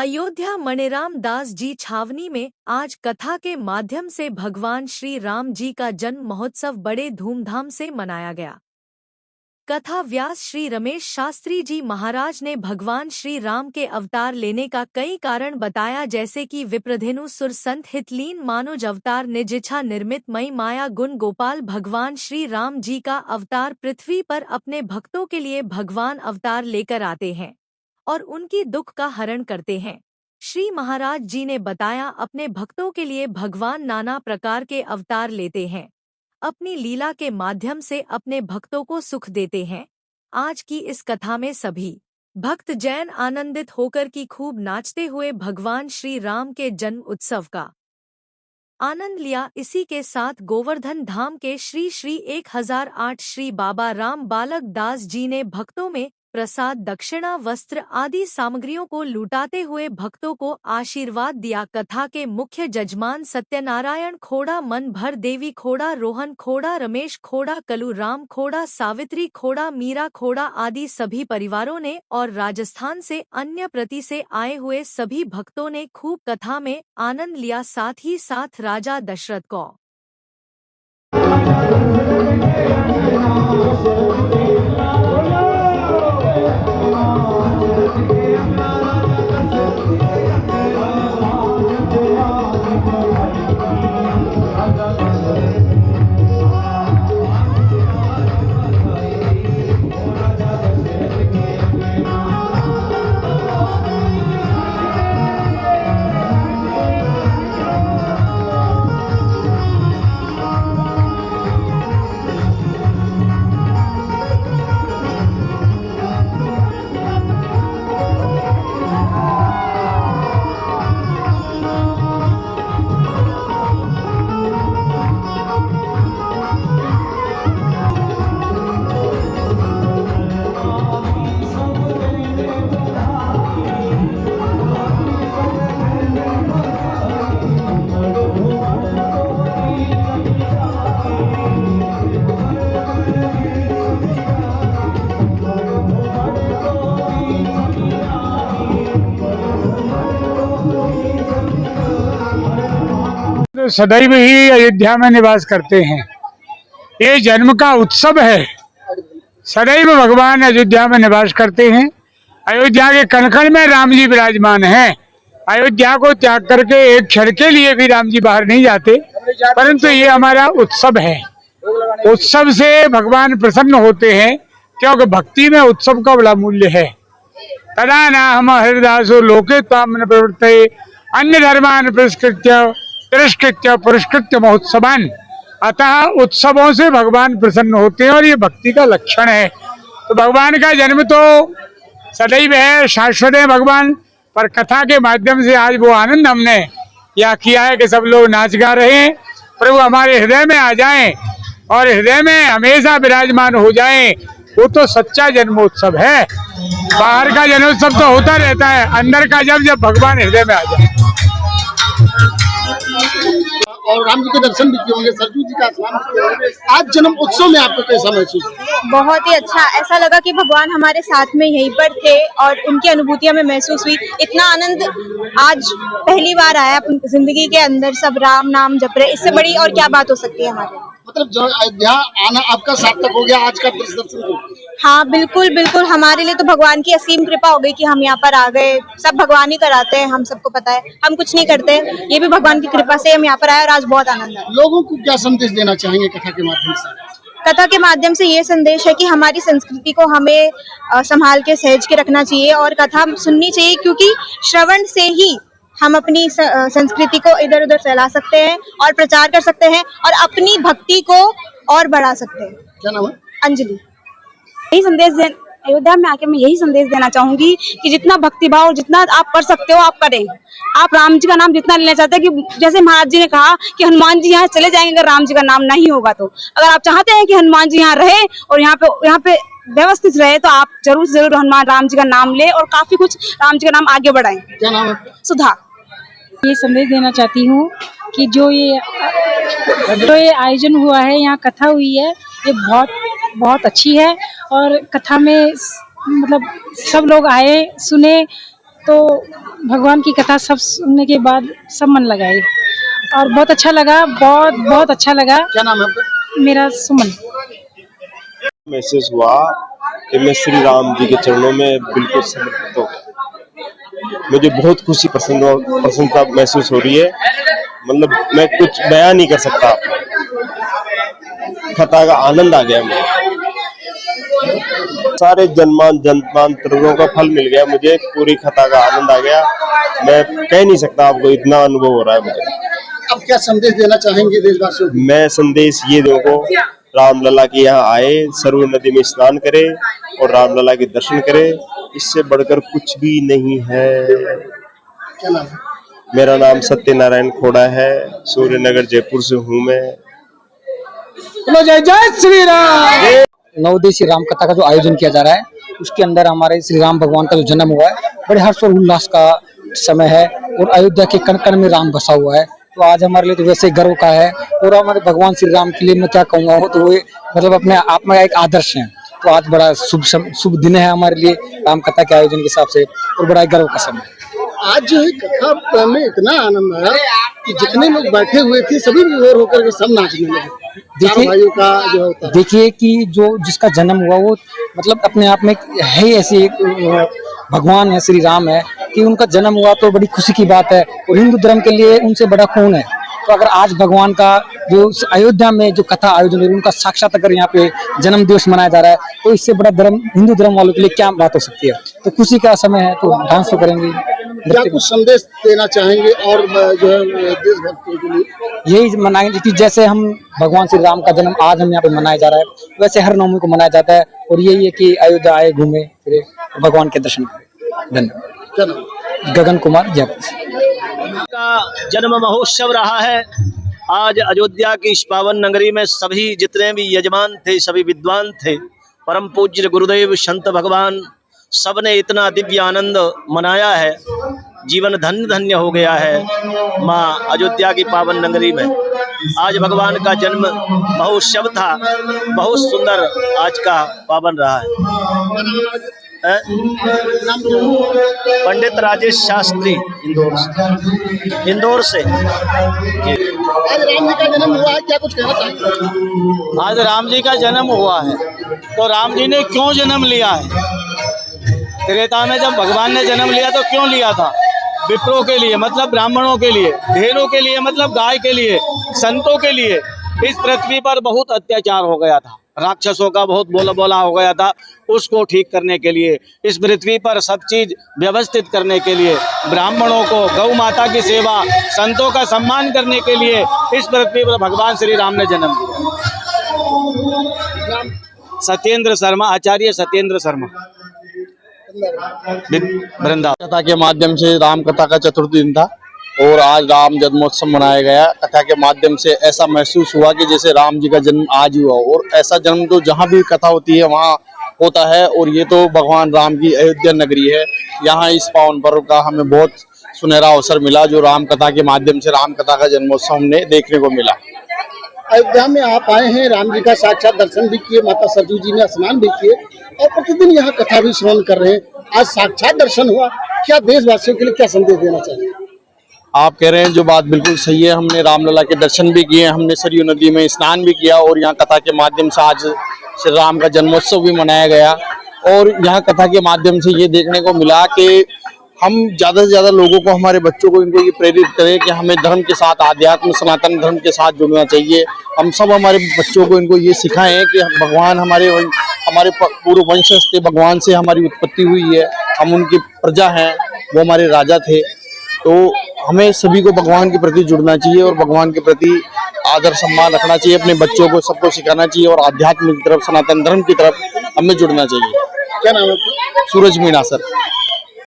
अयोध्या मणिराम दास जी छावनी में आज कथा के माध्यम से भगवान श्री राम जी का जन्म महोत्सव बड़े धूमधाम से मनाया गया। कथा व्यास श्री रमेश शास्त्री जी महाराज ने भगवान श्री राम के अवतार लेने का कई कारण बताया, जैसे कि विप्रधेनु सुर संत हितलीन मानुज अवतार निजिच्छा निर्मित मई माया गुण गोपाल। भगवान श्री राम जी का अवतार पृथ्वी पर अपने भक्तों के लिए भगवान अवतार लेकर आते हैं और उनकी दुख का हरण करते हैं। श्री महाराज जी ने बताया, अपने भक्तों के लिए भगवान नाना प्रकार के अवतार लेते हैं, अपनी लीला के माध्यम से अपने भक्तों को सुख देते हैं। आज की इस कथा में सभी भक्त जैन आनंदित होकर की खूब नाचते हुए भगवान श्री राम के जन्म उत्सव का आनंद लिया। इसी के साथ गोवर्धन धाम के श्री श्री 1008 श्री बाबा राम बालक दास जी ने भक्तों में प्रसाद, दक्षिणा, वस्त्र आदि सामग्रियों को लुटाते हुए भक्तों को आशीर्वाद दिया। कथा के मुख्य जजमान सत्यनारायण खोड़ा, मन भर देवी खोड़ा, रोहन खोड़ा, रमेश खोड़ा, कलू राम खोड़ा, सावित्री खोड़ा, मीरा खोड़ा आदि सभी परिवारों ने और राजस्थान से अन्य प्रति से आए हुए सभी भक्तों ने खूब कथा में आनंद लिया। साथ ही साथ राजा दशरथ को सदैव ही अयोध्या में निवास करते हैं। ये जन्म का उत्सव है। सदैव भगवान अयोध्या में निवास करते हैं। अयोध्या के कण कण में राम जी विराजमान हैं। अयोध्या को त्याग करके एक क्षण के लिए भी राम जी बाहर नहीं जाते, परंतु ये हमारा उत्सव है। उत्सव से भगवान प्रसन्न होते हैं, क्योंकि भक्ति में उत्सव का बड़ा मूल्य है। तदा न हम हरिदासो लोके त्वाम न प्रवृत्ते अन्य धर्मान तिरस्कृत्य पुरस्कृत्य महोत्सवान। अतः उत्सवों से भगवान प्रसन्न होते हैं और ये भक्ति का लक्षण है। तो भगवान का जन्म तो सदैव है, शाश्वत है भगवान, पर कथा के माध्यम से आज वो आनंद हमने यह किया है कि सब लोग नाच गा रहे हैं। प्रभु हमारे हृदय में आ जाएं और हृदय में हमेशा विराजमान हो जाएं। वो तो सच्चा जन्मोत्सव है। बाहर का जन्मोत्सव तो होता रहता है, अंदर का जब भगवान हृदय में आ जाए। और राम जी के दर्शन भी किए होंगे, सरजू जी का स्नान किया होंगे। आज जन्म उत्सव में आपको कैसा महसूस? बहुत ही अच्छा, ऐसा लगा कि भगवान हमारे साथ में यहीं पर थे और उनकी अनुभूतियां में महसूस हुई। इतना आनंद आज पहली बार आया जिंदगी के अंदर। सब राम नाम जप रहे, इससे बड़ी और क्या बात हो सकती है हमारे। मतलब जो अयोध्या आना आपका सार्थक हो गया आज का दर्शन को। हाँ बिल्कुल बिल्कुल, हमारे लिए तो भगवान की असीम कृपा हो गई कि हम यहाँ पर आ गए। सब भगवान ही कराते हैं, हम सबको पता है, हम कुछ नहीं करते। ये भी भगवान की कृपा से हम यहाँ पर आए और आज बहुत आनंद है। लोगों को क्या संदेश देना चाहेंगे कथा के माध्यम से? कथा के माध्यम से ये संदेश है कि हमारी संस्कृति को हमें संभाल के सहेज के रखना चाहिए और कथा सुननी चाहिए, क्योंकि श्रवण से ही हम अपनी संस्कृति को इधर उधर फैला सकते हैं और प्रचार कर सकते हैं और अपनी भक्ति को और बढ़ा सकते हैं। क्या नाम है? अंजलि। यही संदेश अयोध्या में आके मैं यही संदेश देना चाहूंगी कि जितना भक्तिभाव और जितना आप कर सकते हो आप करें। आप राम जी का नाम जितना लेना चाहते हैं, कि जैसे महाराज जी ने कहा कि हनुमान जी यहाँ चले जाएंगे अगर राम जी का नाम नहीं होगा, तो अगर आप चाहते हैं कि हनुमान जी यहाँ रहे और यहाँ पे व्यवस्थित रहे, तो आप जरूर से जरूर हनुमान राम जी का नाम ले और काफी कुछ राम जी का नाम आगे बढ़ाएं। क्या नाम है? सुधा। ये संदेश देना चाहती हूँ कि जो ये आयोजन हुआ है, यहाँ कथा हुई है, ये बहुत अच्छी है और कथा में मतलब सब लोग आए सुने तो भगवान की कथा सब सुनने के बाद सब मन लगाए और बहुत अच्छा लगा, बहुत बहुत अच्छा लगा। क्या नाम है आपका? मेरा सुमन। महसूस हुआ कि मैं श्री राम जी के चरणों में बिल्कुल समर्पित हो गया। मुझे बहुत खुशी प्रसन्नता महसूस हो रही है, मतलब मैं कुछ बयान नहीं कर सकता। कथा का आनंद आ गया मुझे, सारे जन्मांतरों का फल मिल गया मुझे, पूरी कथा का आनंद आ गया। मैं कह नहीं सकता आपको, इतना अनुभव हो रहा है मुझे। अब क्या संदेश देना चाहेंगे देशवासियों को? मैं संदेश ये दूंगा, रामलला के यहाँ आए, सरयू नदी में स्नान करे और रामलला के दर्शन करे, इससे बढ़कर कुछ भी नहीं है। क्या नाम है? मेरा नाम सत्यनारायण खोड़ा है, सूर्यनगर जयपुर से हूँ मैं। जय जय श्री राम। नवोदय राम कथा का जो आयोजन किया जा रहा है, उसके अंदर हमारे श्री राम भगवान का जो जन्म हुआ है, बड़े हर्ष और उल्लास का समय है और अयोध्या के कण कण में राम बसा हुआ है। तो आज हमारे लिए तो वैसे गर्व का है और हमारे भगवान श्री राम के लिए मैं क्या कहूँगा, वो तो वे मतलब अपने आप में एक आदर्श है। तो आज बड़ा शुभ दिन है हमारे लिए राम कथा के आयोजन के हिसाब से और बड़ा गर्व का समय। आज जो है कथा में इतना आनंद आया कि जितने लोग बैठे हुए थे सभी विभोर होकर के सब नाचने लगे। चारों भाइयों का जो होता है, देखिए कि जो जिसका जन्म हुआ वो मतलब अपने आप में है ही ऐसी एक भगवान है, श्री राम है, कि उनका जन्म हुआ तो बड़ी खुशी की बात है और हिंदू धर्म के लिए उनसे बड़ा कौन है। तो अगर आज भगवान का जो अयोध्या में जो कथा आयोजन है, उनका साक्षात अगर यहाँ पे जन्म दिवस मनाया जा रहा है, तो इससे बड़ा धर्म हिंदू धर्म वालों के लिए क्या बात हो सकती है। तो खुशी का समय है, तो डांस तो करेंगे। क्या कुछ संदेश देना चाहेंगे और जो है देशभक्तों के लिए? यही मनाएंगे कि जैसे हम भगवान श्री राम का जन्म आज हम यहाँ पे मनाया जा रहा है, वैसे हर नवमी को मनाया जाता है और यही है कि अयोध्या आए, घूमे फिरे और भगवान के दर्शन करें। धन्यवाद। गगन कुमार, जयपुर। का जन्म महोत्सव रहा है। आज अयोध्या की इस पावन नगरी में सभी जितने भी यजमान थे, सभी विद्वान थे, परम पूज्य गुरुदेव संत भगवान, सबने इतना दिव्य आनंद मनाया है, जीवन धन्य धन्य हो गया है माँ अयोध्या की पावन नगरी में। आज भगवान का जन्म महोत्सव था, बहुत सुंदर आज का पावन रहा है। पंडित राजेश शास्त्री, इंदौर से। आज राम जी का जन्म हुआ है, क्या कुछ कहना चाहेंगे? आज राम जी का जन्म हुआ है, तो राम जी ने क्यों जन्म लिया है? त्रेता में जब भगवान ने जन्म लिया तो क्यों लिया था? विप्रों के लिए, मतलब ब्राह्मणों के लिए, भेड़ों के लिए, मतलब गाय के लिए, संतों के लिए। इस पृथ्वी पर बहुत अत्याचार हो गया था, राक्षसों का बहुत बोला हो गया था, उसको ठीक करने के लिए, इस पृथ्वी पर सब चीज व्यवस्थित करने के लिए, ब्राह्मणों को, गौ माता की सेवा, संतों का सम्मान करने के लिए इस पृथ्वी पर भगवान श्री राम ने जन्म लिया। सत्येंद्र शर्मा, आचार्य सत्येंद्र शर्मा, वृंदावन। कथा के माध्यम से राम कथा का चतुर्थी दिन था और आज राम जन्मोत्सव मनाया गया। कथा के माध्यम से ऐसा महसूस हुआ कि जैसे राम जी का जन्म आज हुआ, और ऐसा जन्म तो जहाँ भी कथा होती है वहाँ होता है। और ये तो भगवान राम की अयोध्या नगरी है, यहाँ इस पावन पर्व का हमें बहुत सुनहरा अवसर मिला, जो राम कथा के माध्यम से राम कथा का जन्मोत्सव हमने देखने को मिला। अयोध्या में आप आए हैं, राम जी का साक्षात दर्शन भी किए, माता सरजू जी ने स्नान भी किए और प्रतिदिन यहाँ कथा भी श्रवण कर रहे हैं। आज साक्षात दर्शन हुआ, क्या देशवासियों के लिए क्या संदेश देना चाहिए? आप कह रहे हैं जो बात बिल्कुल सही है। हमने रामलला के दर्शन भी किए, हमने सरयू नदी में स्नान भी किया और यहाँ कथा के माध्यम से आज श्री राम का जन्मोत्सव भी मनाया गया। और यहाँ कथा के माध्यम से ये देखने को मिला कि हम ज़्यादा से ज़्यादा लोगों को, हमारे बच्चों को इनको ये प्रेरित करें कि हमें धर्म के साथ, आध्यात्म सनातन धर्म के साथ जुड़ना चाहिए। हम सब हमारे बच्चों को इनको ये सिखाएं कि भगवान हमारे पूर्व वंश से, भगवान से हमारी उत्पत्ति हुई है, हम उनकी प्रजा हैं, वो हमारे राजा थे। तो हमें सभी को भगवान के प्रति जुड़ना चाहिए और भगवान के प्रति आदर सम्मान रखना चाहिए, अपने बच्चों को सबको सिखाना चाहिए और आध्यात्म की तरफ, सनातन धर्म की तरफ हमें जुड़ना चाहिए। क्या नाम है? सूरज मीणा सर।